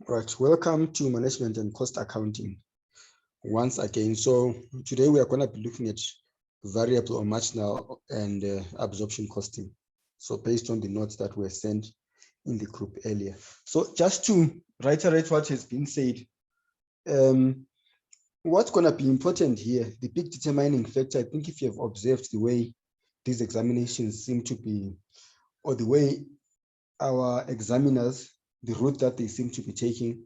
Right, welcome to management and cost accounting once again. So today we are going to be looking at variable or marginal and absorption costing. So based on the notes that were sent in the group earlier. So just to reiterate what has been said, what's going to be important here, the big determining factor, I think if you have observed the way these examinations seem to be, or the way our examiners, the route that they seem to be taking,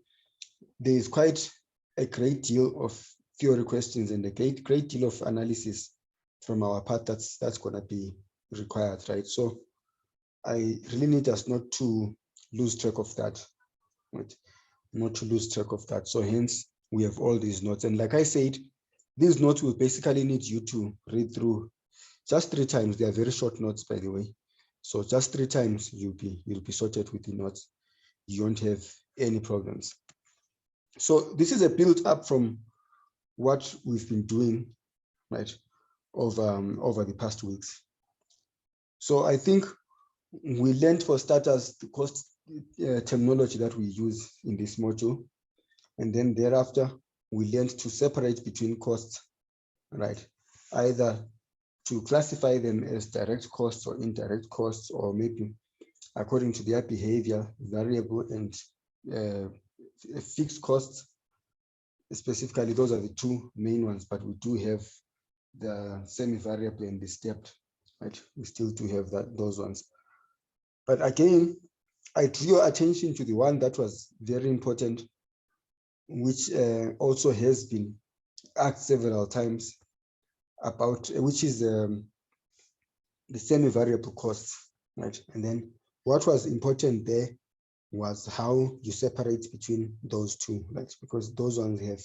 there is quite a great deal of theory questions and a great deal of analysis from our part that's going to be required, right? So I really need us not to lose track of that, right? Not to lose track of that. So hence we have all these notes, and like I said, these notes will basically need you to read through just 3 times. They are very short notes, by the way. So just 3 times you'll be sorted with the notes. You won't have any problems. So this is a build up from what we've been doing, right, over the past weeks. So I think we learned, for starters, the cost terminology that we use in this module, and then thereafter we learned to separate between costs, right, either to classify them as direct costs or indirect costs, or maybe according to their behavior, variable and fixed costs. Specifically, those are the 2 main ones, but we do have the semi-variable and the stepped, right? We still do have those ones. But again, I drew your attention to the one that was very important, which also has been asked several times about, which is the semi-variable costs, right? And then what was important there was how you separate between those 2, right? Because those ones have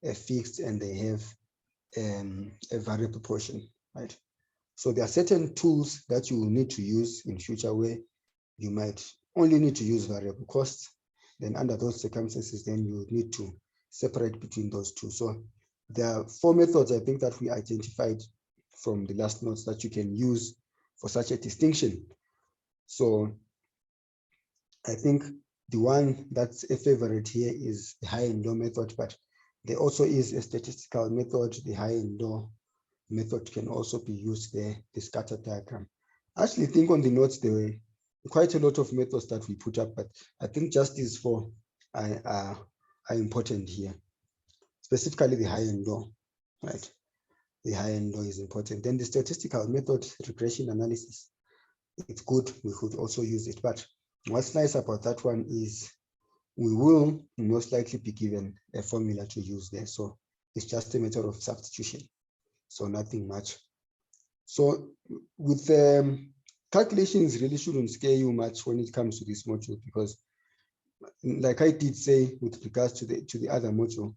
a fixed and they have a variable portion, right? So there are certain tools that you will need to use in future where you might only need to use variable costs. Then under those circumstances, then you need to separate between those 2. So there are 4 methods, I think, that we identified from the last notes that you can use for such a distinction. So I think the one that's a favorite here is the high and low method, but there also is a statistical method. The high and low method can also be used there, the scatter diagram. I actually think on the notes there were quite a lot of methods that we put up, but I think just these 4 are important here, specifically the high and low, right? The high and low is important. Then the statistical method, regression analysis, it's good. We could also use it, but what's nice about that one is we will most likely be given a formula to use there. So it's just a matter of substitution. So nothing much. So with calculations really shouldn't scare you much when it comes to this module, because like I did say with regards to the other module,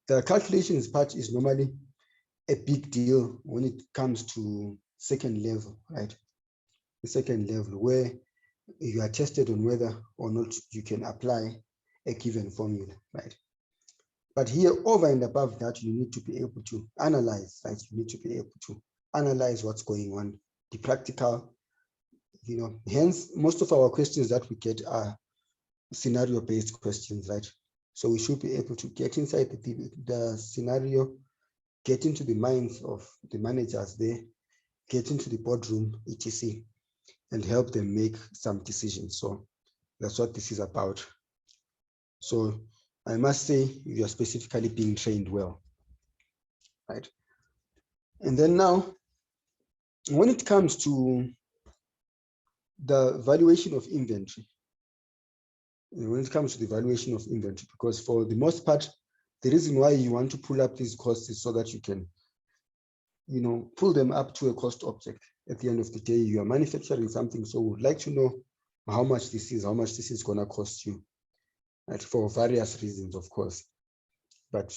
the calculations part is normally a big deal when it comes to second level, right? The second level where you are tested on whether or not you can apply a given formula, right? But here, over and above that, you need to be able to analyze, right? You need to be able to analyze what's going on, the practical, hence most of our questions that we get are scenario-based questions, right? So we should be able to get inside the scenario, get into the minds of the managers there, get into the boardroom, etc., and help them make some decisions. So that's what this is about. So I must say you are specifically being trained well, right? And then now, when it comes to the valuation of inventory, because for the most part, the reason why you want to pull up these costs is so that you can, pull them up to a cost object. At the end of the day, you are manufacturing something, so we'd like to know how much this is going to cost you, right? For various reasons, of course, but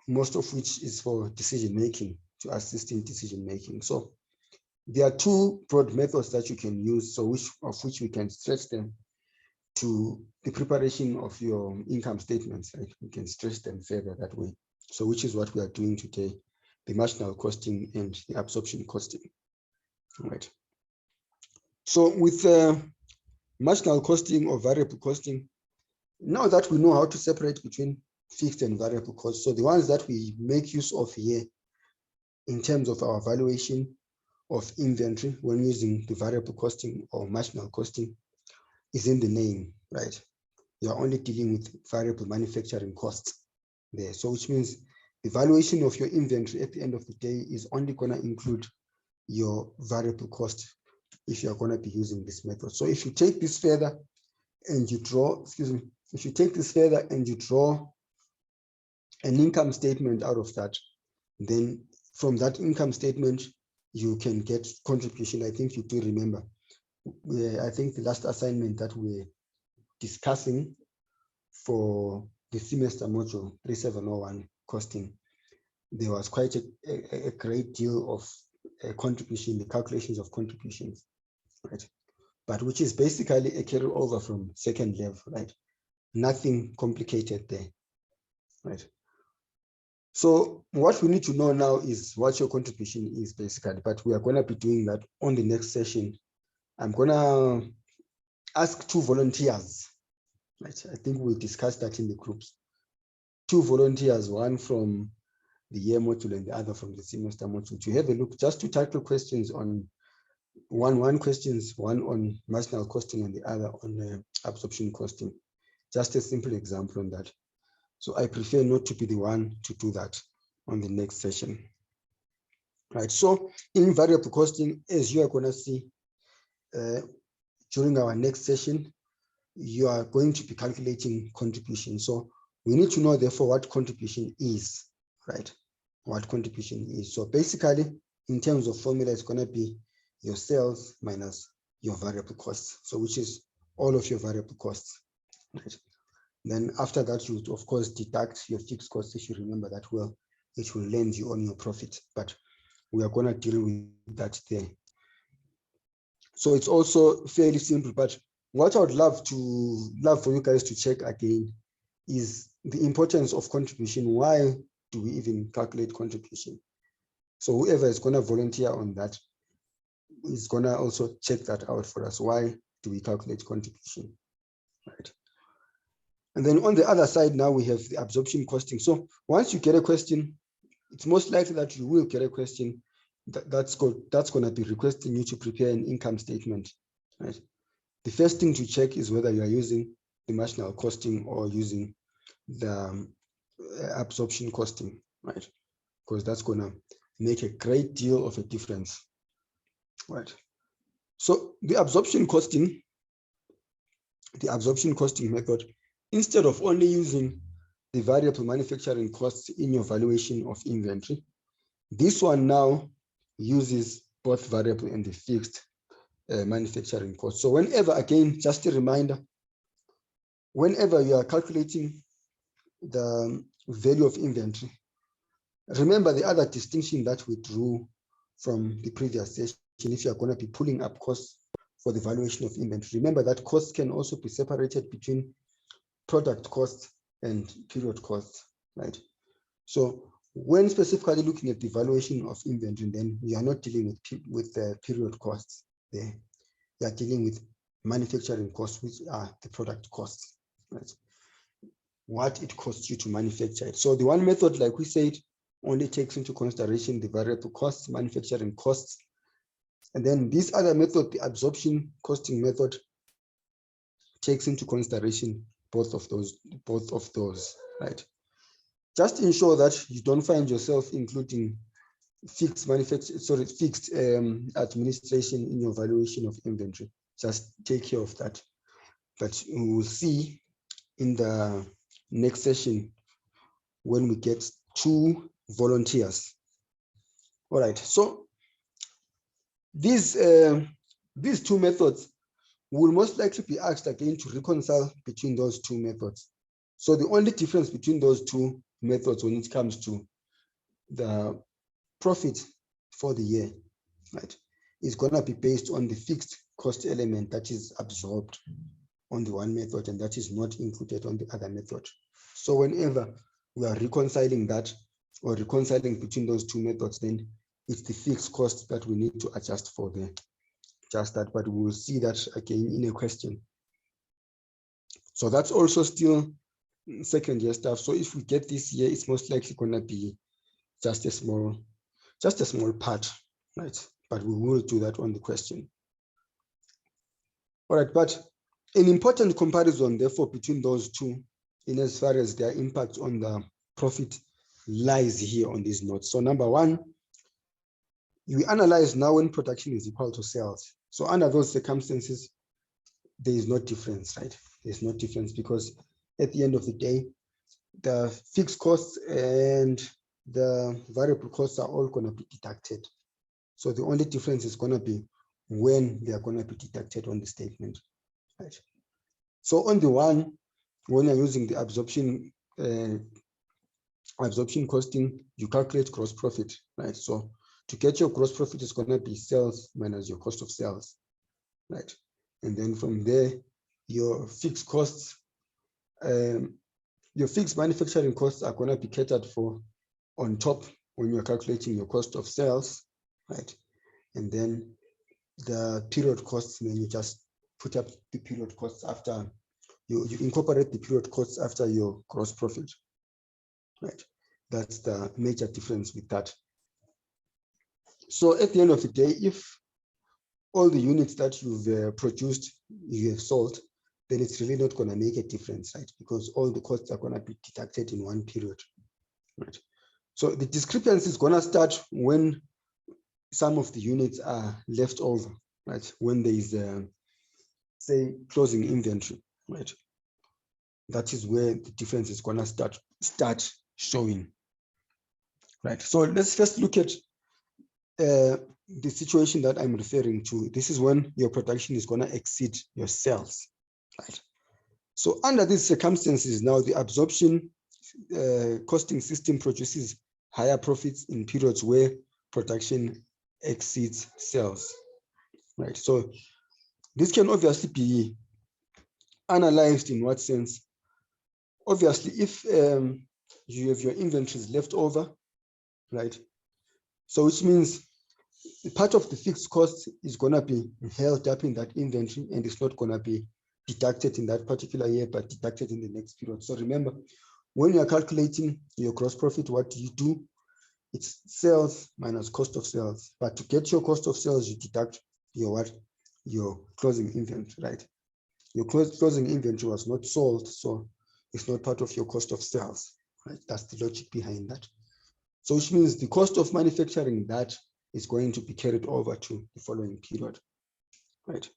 most of which is for decision making, to assist in decision making. So there are 2 broad methods that you can use, so which we can stretch them to the preparation of your income statements, right? We can stretch them further that way. So which is what we are doing today, the marginal costing and the absorption costing, right? So with marginal costing or variable costing, Now that we know how to separate between fixed and variable costs, so the ones that we make use of here in terms of our valuation of inventory when using the variable costing or marginal costing is in the name, right? You are only dealing with variable manufacturing costs there. So which means the valuation of your inventory at the end of the day is only going to include your variable cost if you're going to be using this method. So if you take this further and you draw, if you take this further and you draw an income statement out of that, then from that income statement, you can get contribution. I think you do remember. I think the last assignment that we're discussing for the semester module 3701 costing, there was quite a great deal of contribution, the calculations of contributions, right? But which is basically a carryover from second level, right? Nothing complicated there, right? So what we need to know now is what your contribution is basically, but we are going to be doing that on the next session. I'm going to ask 2 volunteers, right? I think we'll discuss that in the groups. 2 volunteers, one from the year module and the other from the semester module, to have a look, just to tackle questions on one questions, one on marginal costing and the other on absorption costing. Just a simple example on that. So I prefer not to be the one to do that on the next session. Right. So in variable costing, as you are going to see during our next session, you are going to be calculating contribution. So we need to know, therefore, what contribution is, right? What contribution is. So basically, in terms of formula, it's going to be your sales minus your variable costs. So which is all of your variable costs, right? Then after that, you would, of course, deduct your fixed costs if you remember that well, which will lend you on your profit. But we are going to deal with that there. So it's also fairly simple, but what I would love for you guys to check again is the importance of contribution. Why do we even calculate contribution? So whoever is going to volunteer on that is going to also check that out for us. Why do we calculate contribution, right? And then on the other side, now we have the absorption costing. So once you get a question, it's most likely that you will get a question that's going to be requesting you to prepare an income statement, right? The first thing to check is whether you are using the marginal costing or using the absorption costing, right? Because that's going to make a great deal of a difference, right? So the absorption costing method, instead of only using the variable manufacturing costs in your valuation of inventory, this one now uses both variable and the fixed manufacturing cost. So whenever, again, just a reminder, whenever you are calculating the value of inventory, remember the other distinction that we drew from the previous session. If you are going to be pulling up costs for the valuation of inventory, remember that costs can also be separated between product costs and period costs, right? So when specifically looking at the valuation of inventory, then you are not dealing with the period costs there. You are dealing with manufacturing costs, which are the product costs, right? What it costs you to manufacture it. So the one method, like we said, only takes into consideration the variable costs, manufacturing costs. And then this other method, the absorption costing method, takes into consideration both of those, right? Just ensure that you don't find yourself including fixed administration in your valuation of inventory. Just take care of that. But we will see in the next session when we get 2 volunteers. All right. So these 2 methods will most likely be asked again to reconcile between those 2 methods. So the only difference between those 2 methods when it comes to the profit for the year, right, is going to be based on the fixed cost element that is absorbed on the one method and that is not included on the other method. So whenever we are reconciling that or reconciling between those 2 methods, then it's the fixed cost that we need to adjust for there. Just that, but we will see that again in a question. So that's also still second year stuff. So if we get this year, it's most likely going to be just a small part, right? But we will do that on the question. All right, but an important comparison, therefore, between those two, in as far as their impact on the profit, lies here on these notes. So number one, we analyze now when production is equal to sales. So under those circumstances, there is no difference, right? There's no difference because at the end of the day, the fixed costs and the variable costs are all going to be deducted. So the only difference is going to be when they are going to be deducted on the statement, right? So on the one, when you're using the absorption costing, you calculate gross profit, right? So to get your gross profit is going to be sales minus your cost of sales, right? And then from there, your fixed costs, your fixed manufacturing costs are going to be catered for on top when you're calculating your cost of sales, right? And then the period costs, then you just put up the period costs after you incorporate the period costs after your gross profit, right? That's the major difference with that. So at the end of the day, if all the units that you've produced, you have sold, then it's really not going to make a difference, right? Because all the costs are going to be deducted in one period, right? So the discrepancy is going to start when some of the units are left over, right? When there is, say, closing inventory, right? That is where the difference is going to start showing, right? So let's first look at the situation that I'm referring to. This is when your production is going to exceed your sales, right? So under these circumstances, now the absorption costing system produces higher profits in periods where production exceeds sales, right? So this can obviously be analyzed in what sense? Obviously, if you have your inventories left over, right? So which means part of the fixed cost is going to be held up in that inventory and it's not going to be deducted in that particular year, but deducted in the next period. So remember, when you're calculating your gross profit, what do you do? It's sales minus cost of sales. But to get your cost of sales, you deduct your what? Your closing inventory, right? Your closing inventory was not sold, so it's not part of your cost of sales, right? That's the logic behind that. So which means the cost of manufacturing that is going to be carried over to the following period, right?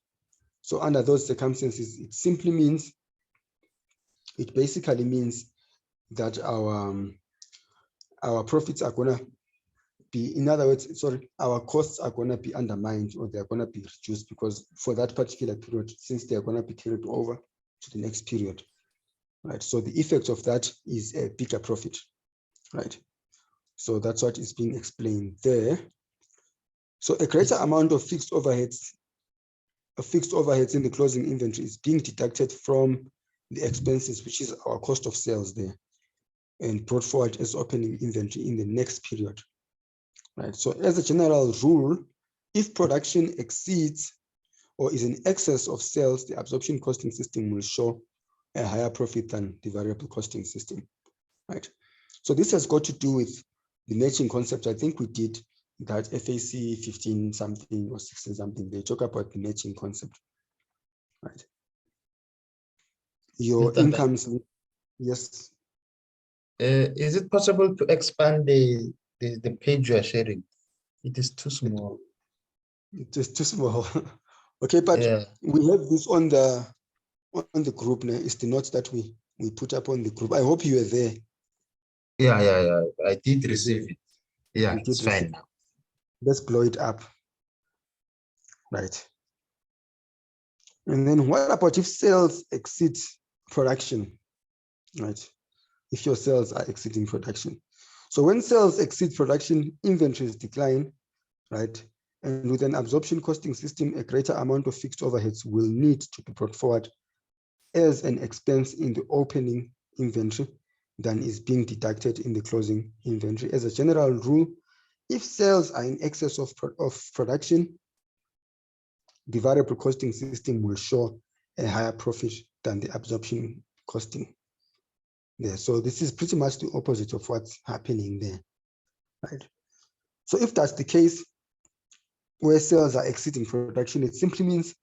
So under those circumstances, it simply means, it basically means that our profits are going to be, in other words, sorry, our costs are going to be undermined or they're going to be reduced because for that particular period, since they're going to be carried over to the next period, right? So the effect of that is a bigger profit, right? So that's what is being explained there. So a greater amount of fixed overheads in the closing inventory is being deducted from the expenses, which is our cost of sales there, and brought forward as opening inventory in the next period, right? So as a general rule, if production exceeds or is in excess of sales, the absorption costing system will show a higher profit than the variable costing system, right? So this has got to do with the matching concept. I think we did that FAC 15 something or 16 something. They talk about the matching concept, right? Your incomes, yes. Is it possible to expand the page you are sharing? It is too small. It is too small. Okay, but yeah, we have this on the group now. It's the notes that we put up on the group. I hope you are there. Yeah. I did receive it. Yeah, it's fine now. Let's blow it up. Right. And then what about if sales exceed production? Right. If your sales are exceeding production. So when sales exceed production, inventories decline, right? And with an absorption costing system, a greater amount of fixed overheads will need to be brought forward as an expense in the opening inventory than is being deducted in the closing inventory. As a general rule, if sales are in excess of production, the variable costing system will show a higher profit than the absorption costing there. So this is pretty much the opposite of what's happening there, right? So if that's the case, where sales are exceeding production, it simply means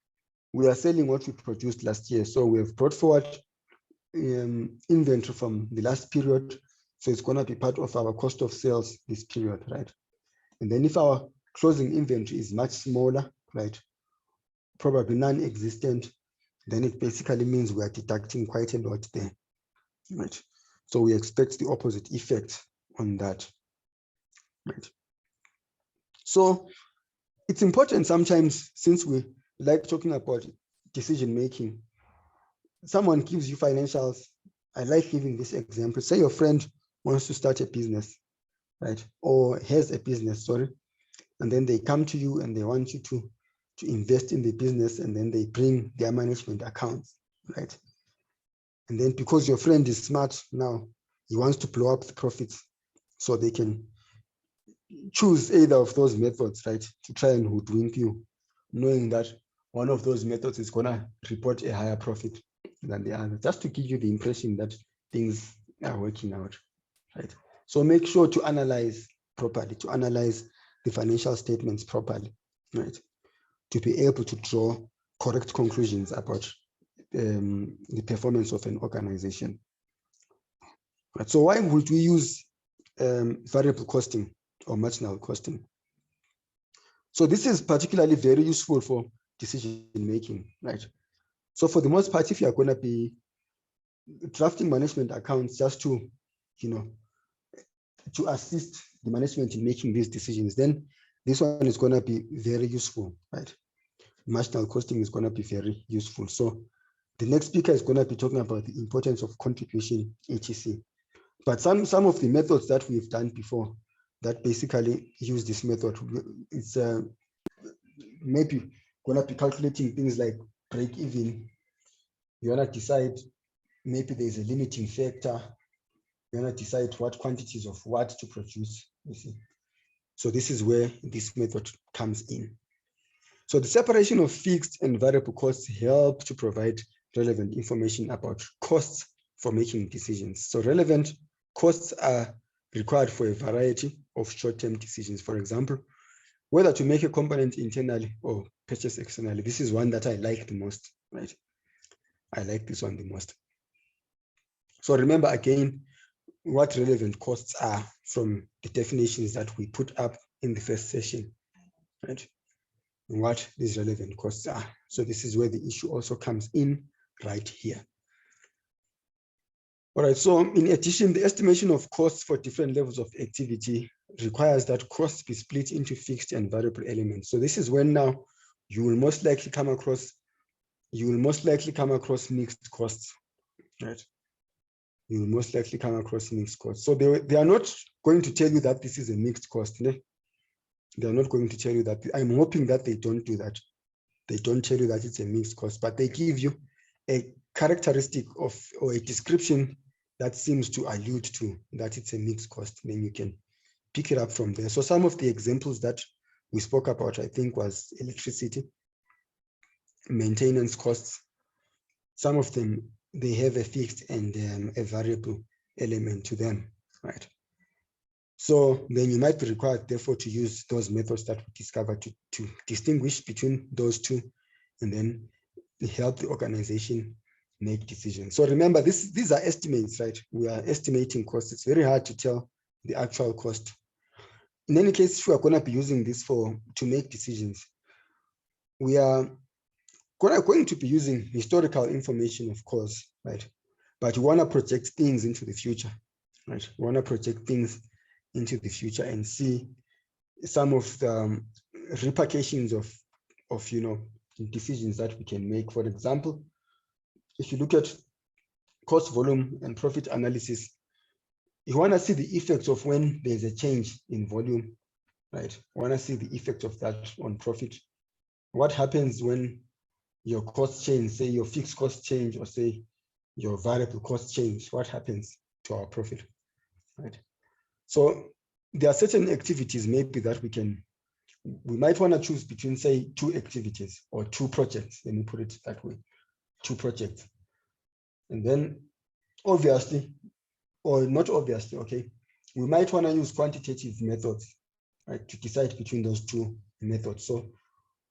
we are selling what we produced last year. So we have brought forward inventory from the last period. So it's going to be part of our cost of sales this period, right? And then if our closing inventory is much smaller, right, probably non-existent, then it basically means we are deducting quite a lot there, right? So we expect the opposite effect on that, right? So it's important sometimes, since we like talking about decision making, someone gives you financials. I like giving this example. Say your friend wants to start a business, right? Or has a business, sorry. And then they come to you and they want you to invest in the business, and then they bring their management accounts, right? And then because your friend is smart now, he wants to blow up the profits so they can choose either of those methods, right, to try and hoodwink you, knowing that one of those methods is going to report a higher profit than the other, just to give you the impression that things are working out, right? So make sure to analyze properly, to analyze the financial statements properly, right, to be able to draw correct conclusions about the performance of an organization. Right. So why would we use variable costing or marginal costing? So this is particularly very useful for decision making, right? So for the most part, if you are going to be drafting management accounts just to, to assist the management in making these decisions, then this one is going to be very useful, right? Marginal costing is going to be very useful. So the next speaker is going to be talking about the importance of contribution, etc. But some of the methods that we've done before that basically use this method, it's maybe going to be calculating things like break even. You want to decide maybe there's a limiting factor. You want to decide what quantities of what to produce, you see. So this is where this method comes in. So the separation of fixed and variable costs help to provide relevant information about costs for making decisions. So relevant costs are required for a variety of short-term decisions. For example, whether to make a component internally or purchase externally. This is one that I like the most, right? I like this one the most. So remember again what relevant costs are from the definitions that we put up in the first session, right? And what these relevant costs are. So this is where the issue also comes in right here. All right, so in addition, the estimation of costs for different levels of activity requires that costs be split into fixed and variable elements. So this is when now you will most likely come across mixed costs, right? You will most likely come across mixed costs. So they are not going to tell you that this is a mixed cost. Ne? They are not going to tell you that. I'm hoping that they don't do that. They don't tell you that it's a mixed cost, but they give you a characteristic of or a description that seems to allude to that it's a mixed cost. Then you can pick it up from there. So some of the examples that we spoke about, I think, was electricity, maintenance costs. Some of them, they have a fixed and a variable element to them, right? So then you might be required, therefore, to use those methods that we discovered to distinguish between those two, and then help the organization make decisions. So remember, these are estimates, right? We are estimating costs. It's very hard to tell the actual cost. In any case, if we are going to be using this to make decisions, we are going to be using historical information, of course, right? But you want to project things into the future, right? We want to project things into the future and see some of the repercussions of decisions that we can make. For example, if you look at cost, volume, and profit analysis, you want to see the effects of when there's a change in volume, right? You want to see the effect of that on profit. What happens when your cost change, say your fixed cost change, or say your variable cost change? What happens to our profit, right? So there are certain activities maybe that we might want to choose between, say, two activities or two projects. Let me put it that way, two projects. And then obviously, or not obviously, okay, we might want to use quantitative methods, right, to decide between those two methods. So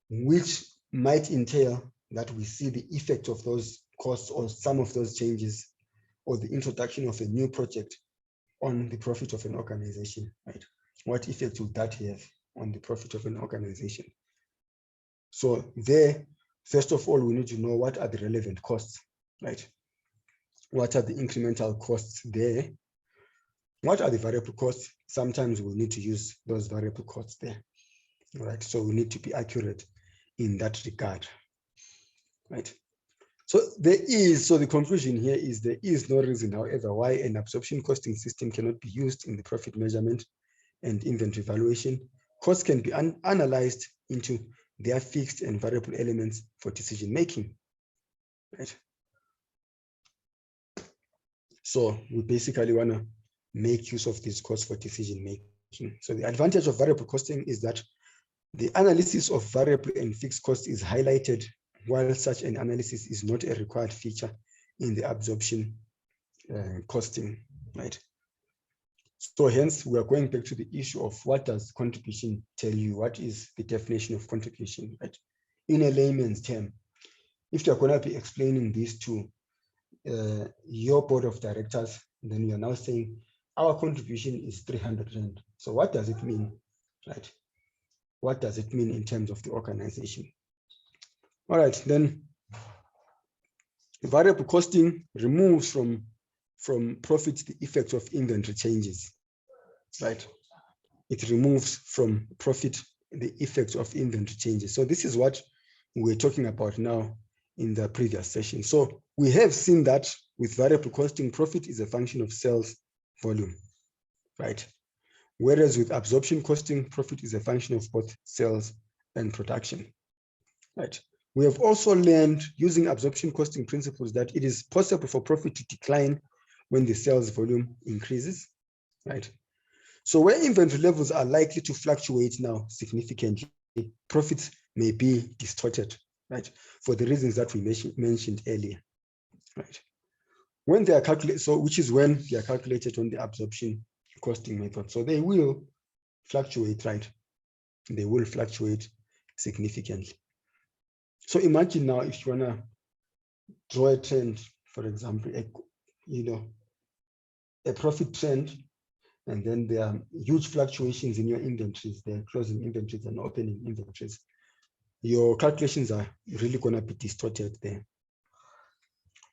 which might entail that we see the effect of those costs or some of those changes or the introduction of a new project on the profit of an organization, right? What effect would that have on the profit of an organization? So there, first of all, we need to know what are the relevant costs, right? What are the incremental costs there? What are the variable costs? Sometimes we need to use those variable costs there, right? So we need to be accurate in that regard, right? So the conclusion here is there is no reason, however, why an absorption costing system cannot be used in the profit measurement and inventory valuation. Costs can be analyzed into their fixed and variable elements for decision making, right? So we basically want to make use of these costs for decision making. So the advantage of variable costing is that the analysis of variable and fixed costs is highlighted, while such an analysis is not a required feature in the absorption costing, right? So hence, we are going back to the issue of what does contribution tell you? What is the definition of contribution, right? In a layman's term, if you're going to be explaining this to your board of directors, then you're now saying our contribution is 300 Rand. So what does it mean, right? What does it mean in terms of the organization? All right, then variable costing removes from profit the effects of inventory changes, right? It removes from profit the effects of inventory changes. So this is what we're talking about now in the previous session. So we have seen that with variable costing, profit is a function of sales volume, right? Whereas with absorption costing, profit is a function of both sales and production, right? We have also learned using absorption costing principles that it is possible for profit to decline when the sales volume increases, right? So where inventory levels are likely to fluctuate now significantly, profits may be distorted, right? For the reasons that we mentioned earlier, right? When they are calculated, so which is when they are calculated on the absorption costing method. So they will fluctuate, right? They will fluctuate significantly. So imagine now if you want to draw a trend, for example, a profit trend, and then there are huge fluctuations in your inventories, there are closing inventories and opening inventories. Your calculations are really going to be distorted there.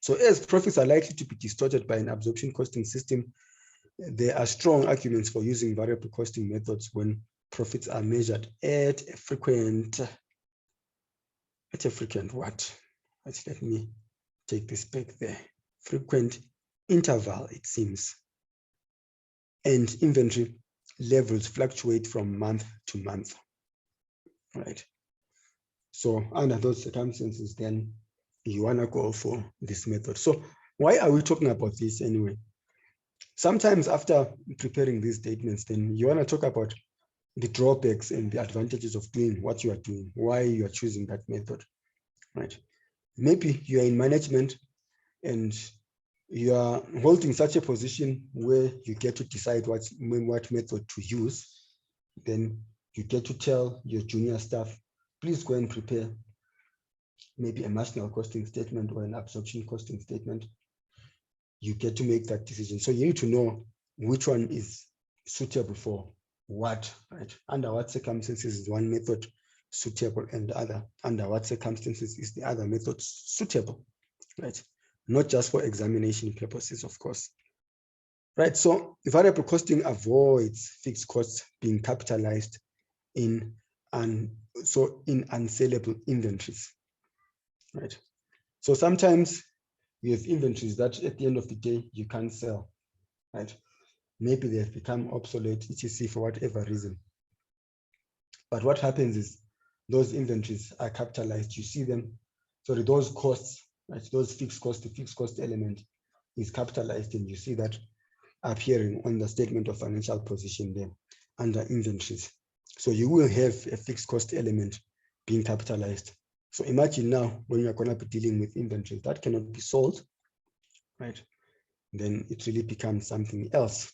So as profits are likely to be distorted by an absorption costing system, there are strong arguments for using variable costing methods when profits are measured at a frequent what? Let me take this back there. Frequent interval, it seems. And inventory levels fluctuate from month to month, right? So under those circumstances, then you want to go for this method. So why are we talking about this anyway? Sometimes after preparing these statements, then you want to talk about the drawbacks and the advantages of doing what you are doing, why you are choosing that method, right? Maybe you are in management and you are holding such a position where you get to decide what method to use. Then you get to tell your junior staff, please go and prepare maybe a marginal costing statement or an absorption costing statement. You get to make that decision. So you need to know which one is suitable for what, right? Under what circumstances is one method suitable and the other, under what circumstances is the other method suitable, right? Not just for examination purposes, of course. Right, so variable costing avoids fixed costs being capitalized in unsellable inventories, right? So sometimes you have inventories that at the end of the day you can't sell, right? Maybe they have become obsolete, etc., for whatever reason. But what happens is those inventories are capitalized. You see them, sorry, those costs, right? Those fixed costs, the fixed cost element is capitalized, and you see that appearing on the statement of financial position there under inventories. So you will have a fixed cost element being capitalized. So imagine now when you're going to be dealing with inventories that cannot be sold, right? Then it really becomes something else.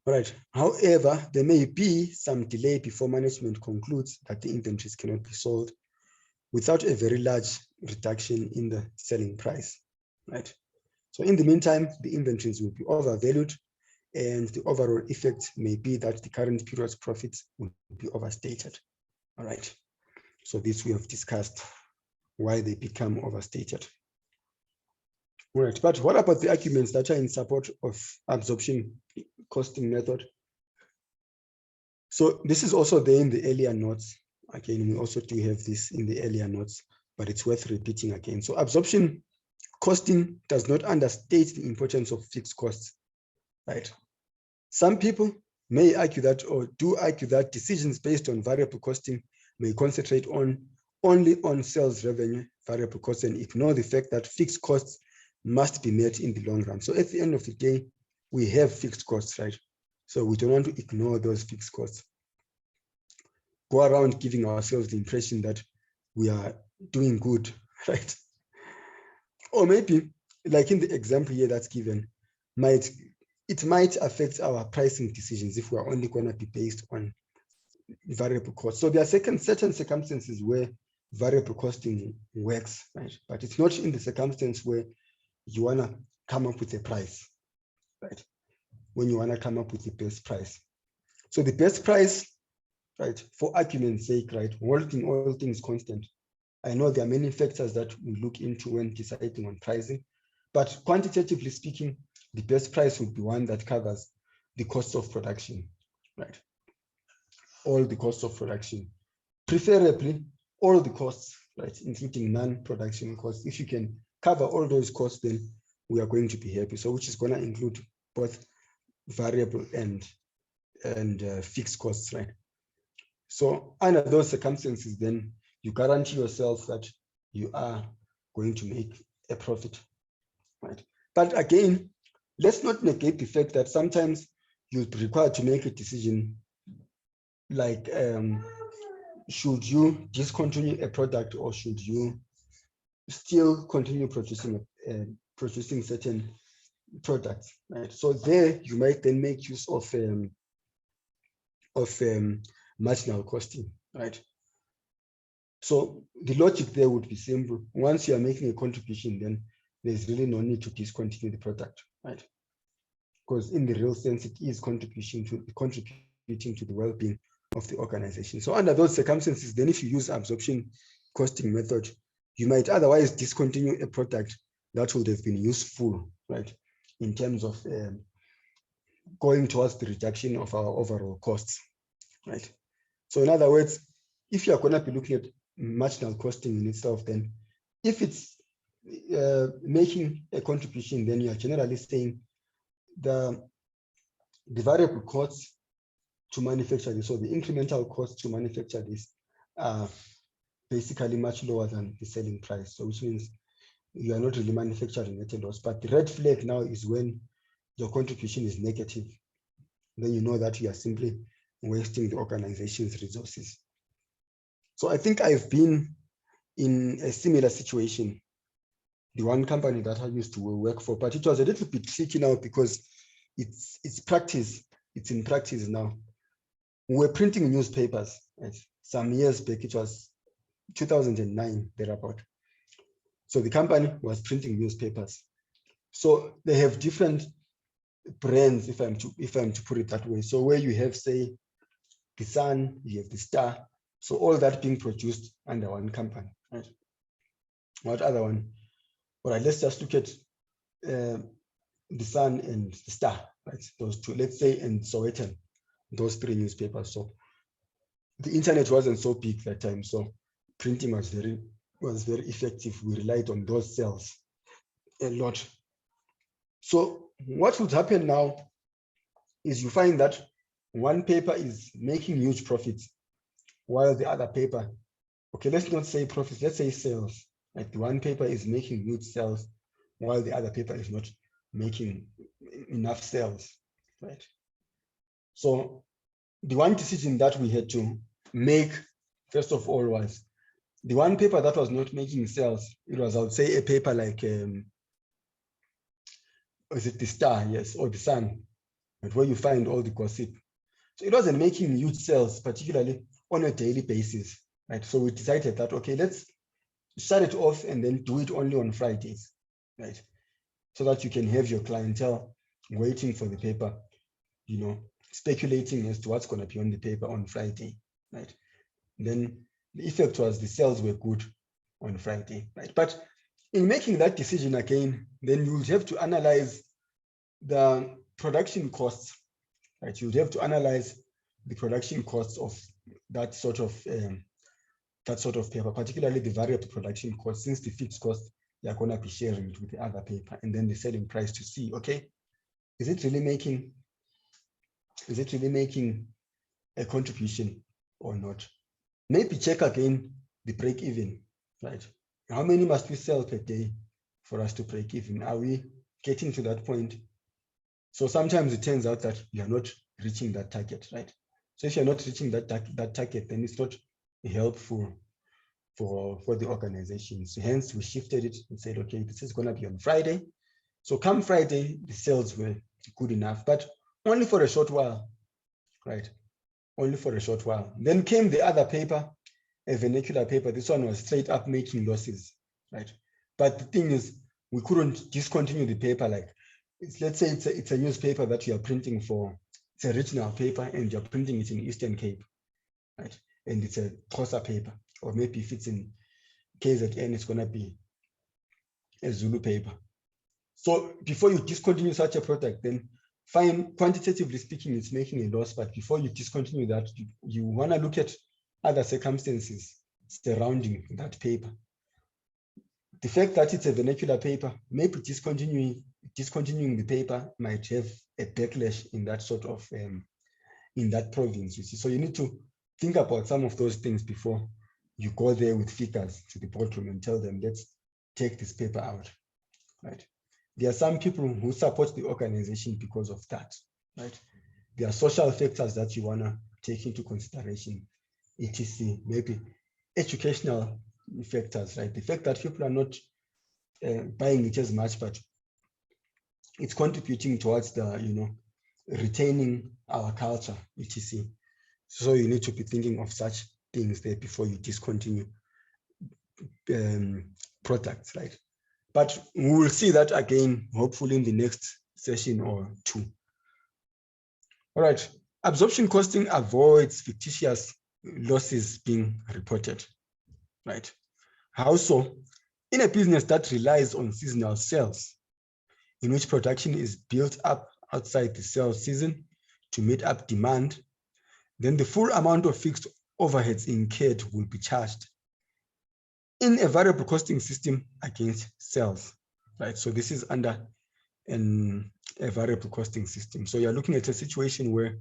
All right. However, there may be some delay before management concludes that the inventories cannot be sold without a very large reduction in the selling price, right? So in the meantime, the inventories will be overvalued, and the overall effect may be that the current period's profits will be overstated. All right. So this we have discussed why they become overstated. All right. But what about the arguments that are in support of absorption costing method? So this is also there in the earlier notes. Again, we also do have this in the earlier notes, but it's worth repeating again. So absorption costing does not understate the importance of fixed costs, right? Some people may argue that, or do argue that, decisions based on variable costing may concentrate only on sales revenue variable costs and ignore the fact that fixed costs must be met in the long run. So at the end of the day, we have fixed costs, right? So we don't want to ignore those fixed costs. Go around giving ourselves the impression that we are doing good, right? Or maybe, like in the example here that's given, it might affect our pricing decisions if we're only going to be based on variable cost. So there are certain circumstances where variable costing works, right? But it's not in the circumstance where you want to come up with a price, right? When you want to come up with the best price. So the best price, right, for argument's sake, right, holding all things constant. I know there are many factors that we look into when deciding on pricing, but quantitatively speaking, the best price would be one that covers the cost of production, right? All the costs of production, preferably all the costs, right, including non-production costs. If you can cover all those costs, then we are going to be happy. So which is going to include both variable and fixed costs, right? So under those circumstances, then you guarantee yourself that you are going to make a profit, right? But again, let's not negate the fact that sometimes you'll be required to make a decision like, should you discontinue a product or should you still continue producing certain products, right? So there you might then make use of marginal costing, right? So the logic there would be simple. Once you are making a contribution, then there's really no need to discontinue the product, right? Because in the real sense, it is contributing to the well-being of the organization. So under those circumstances, then if you use absorption costing method, you might otherwise discontinue a product that would have been useful, right, in terms of going towards the reduction of our overall costs, right? So in other words, if you're going to be looking at marginal costing in itself, then if it's making a contribution, then you're generally saying the variable costs to manufacture this, so the incremental costs to manufacture this are basically much lower than the selling price. So which means you are not really manufacturing at a loss. But the red flag now is when your contribution is negative. Then you know that you are simply wasting the organization's resources. So I think I've been in a similar situation, the one company that I used to work for, but it was a little bit tricky now because it's practice. It's in practice now. We're printing newspapers. Right? Some years back, it was 2009, thereabout. So the company was printing newspapers. So they have different brands, if I'm to put it that way. So where you have, say, the Sun, you have the Star. So all that being produced under one company. Right? What other one? All right, let's just look at the Sun and the Star, right? Those two, let's say, and Sowetan, those three newspapers. So the internet wasn't so big that time, so printing was very effective. We relied on those cells a lot. So what would happen now is you find that one paper is making huge profits while the other paper, okay, let's not say profits, let's say sales. Like the one paper is making huge sales while the other paper is not making enough sales, right? So the one decision that we had to make, first of all, was the one paper that was not making sales, it was, I would say, a paper like, is it the Star? Yes, or the Sun, but where you find all the gossip. So it wasn't making huge sales, particularly on a daily basis, right? So we decided that, okay, let's shut it off and then do it only on Fridays, right? So that you can have your clientele waiting for the paper, you know, speculating as to what's going to be on the paper on Friday, right? Then the effect was the sales were good on Friday, right? But in making that decision again, then you would have to analyze the production costs, right? You would have to analyze the production costs of that sort of paper, particularly the variable production cost, since the fixed cost, you're going to be sharing it with the other paper, and then the selling price to see, okay, is it really making a contribution or not? Maybe check again the break even, right? How many must we sell per day for us to break even? Are we getting to that point? So sometimes it turns out that you are not reaching that target, right? So if you're not reaching that target, then it's not helpful for the organizations. So hence we shifted it and said, okay, this is going to be on Friday. So come Friday, the sales were good enough, but only for a short while, right? Only for a short while. Then came the other paper, a vernacular paper. This one was straight up making losses, right? But the thing is, we couldn't discontinue the paper. Like, let's say it's a newspaper that you are printing for. It's a regional paper, and you're printing it in Eastern Cape, right? And it's a Xhosa paper, or maybe if it's in KZN, it's going to be a Zulu paper. So before you discontinue such a product, then fine, quantitatively speaking, it's making a loss. But before you discontinue that, you want to look at other circumstances surrounding that paper. The fact that it's a vernacular paper, maybe discontinuing the paper might have a backlash in that sort of in that province. You see, so you need to think about some of those things before you go there with figures to the boardroom and tell them, let's take this paper out, right? There are some people who support the organization because of that, right? There are social factors that you want to take into consideration, etc. Maybe educational factors, right? The fact that people are not buying it as much, but it's contributing towards the, you know, retaining our culture, etc. So you need to be thinking of such things there before you discontinue products, right? But we will see that again, hopefully in the next session or two. All right, absorption costing avoids fictitious losses being reported, right? How so? In a business that relies on seasonal sales, in which production is built up outside the sales season to meet up demand, then the full amount of fixed overheads incurred will be charged in a variable costing system against sales, right? So this is under a variable costing system. So you're looking at a situation where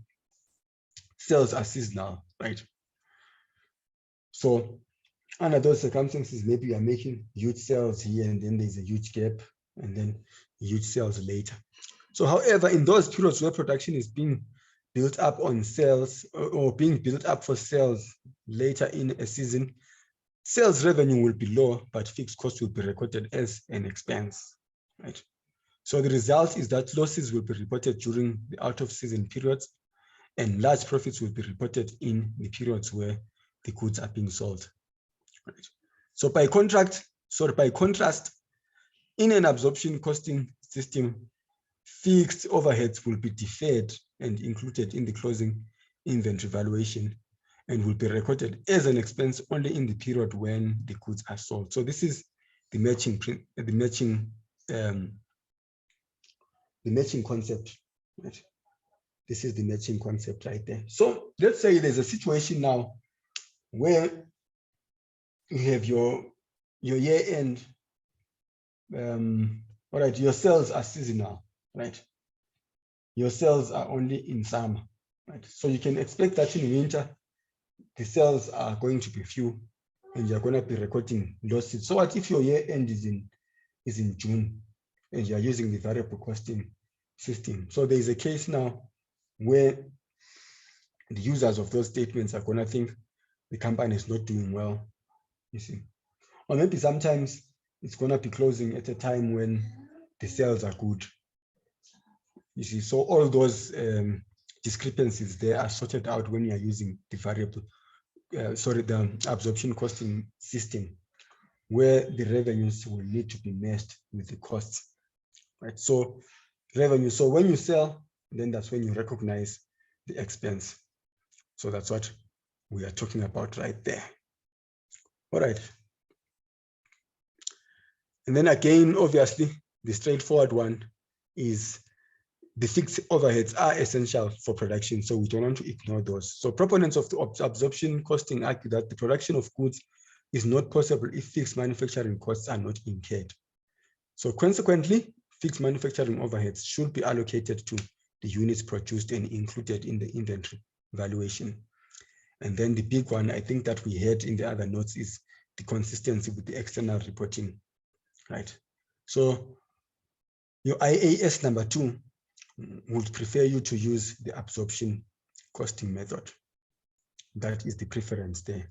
sales are seasonal, right? So under those circumstances, maybe you're making huge sales here and then there's a huge gap and then huge sales later. So however, in those periods where production is being built up on sales or being built up for sales later in a season, sales revenue will be low, but fixed costs will be recorded as an expense, right? So the result is that losses will be reported during the out of season periods and large profits will be reported in the periods where the goods are being sold, right? So by contrast, in an absorption costing system, fixed overheads will be deferred and included in the closing inventory valuation and will be recorded as an expense only in the period when the goods are sold. So this is the matching concept, right? This is the matching concept right there. So let's say there's a situation now where you have your year end, all right, your sales are seasonal, right? Your sales are only in summer, right? So you can expect that in winter, the sales are going to be few and you're going to be recording losses. So what if your year end is in June and you're using the variable costing system? So there is a case now where the users of those statements are going to think the company is not doing well. you see. Or maybe sometimes it's gonna be closing at a time when the sales are good. You see, so all those discrepancies there are sorted out when you are using the variable, the absorption costing system, where the revenues will need to be matched with the costs, right? So revenue, so when you sell, then that's when you recognize the expense. So that's what we are talking about right there. All right. And then again, obviously, the straightforward one is the fixed overheads are essential for production, so we don't want to ignore those. So proponents of the absorption costing argue that the production of goods is not possible if fixed manufacturing costs are not incurred. So consequently, fixed manufacturing overheads should be allocated to the units produced and included in the inventory valuation. And then the big one, I think that we had in the other notes, is the consistency with the external reporting, right? So your IAS number 2 would prefer you to use the absorption costing method. That is the preference there.